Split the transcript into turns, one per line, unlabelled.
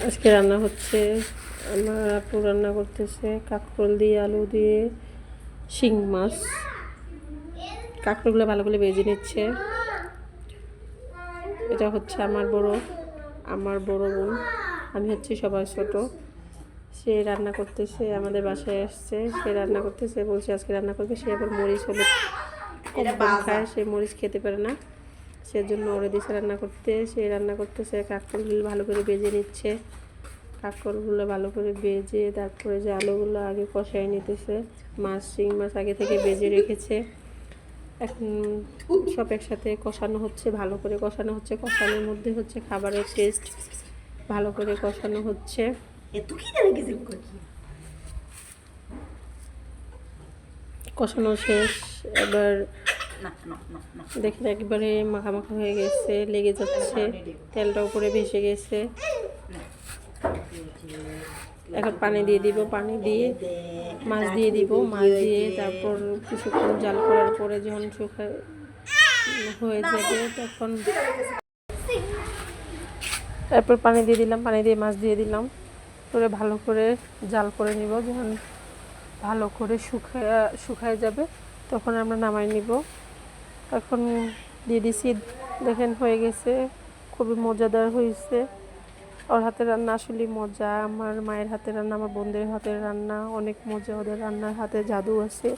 আজকে রান্না হচ্ছে, আমার আপু রান্না করতেছে কাঁকরোল দিয়ে আলু দিয়ে শিং মাছ। কাঁকরোলগুলো ভালো করে ভেজে নিচ্ছে। এটা হচ্ছে আমার বড় বোন, আমি হচ্ছে সবার ছোট। সে রান্না করতেছে, আমাদের বাসায় আসছে, সে রান্না করতেছে, বলছে আজকে রান্না করবে। সে আবার মরিচ হলে কম খায়, সে মরিচ খেতে পারে না, সেজন্য ওরে দিছে রান্না করতে। সে রান্না করতেছে, কাঁকরোলগুলো ভালো করে ভেজে নিচ্ছে। কাঁকরোলগুলো ভালো করে ভেজে তারপরে যে আলুগুলো আগে কষাই নিতেছে। শিং মাছ আগে থেকে ভেজে রেখেছে। এখন সব একসাথে কষানো হচ্ছে, ভালো করে কষানো হচ্ছে। কষানোর মধ্যে হচ্ছে খাবারের টেস্ট, ভালো করে কষানো হচ্ছে। কষানো শেষ, এবার দেখেন একবারে মাখামাখা হয়ে গেছে, লেগে যাচ্ছে, তেলটা উপরে ভেসে গেছে। এখন পানি দিয়ে দিব, পানি দিয়ে মাছ দিয়ে দিব, মাছ দিয়ে তারপর কিছুক্ষণ জাল করার পরে যখন শুকায় হয়ে যাবে তখন তারপর পানি দিয়ে দিলাম, পানি দিয়ে মাছ দিয়ে দিলাম, করে ভালো করে জাল করে নিব। যখন ভালো করে শুকায় যাবে তখন আমরা নামাই নিব। এখন দিয়ে দিছি, দেখেন হয়ে গেছে, খুবই মজাদার হয়েছে। ওর হাতের রান্না আসলে মজা, আমার মায়ের হাতের রান্না, আমার বোনদের হাতের রান্না অনেক মজা, ওদের রান্নার হাতে জাদু আছে।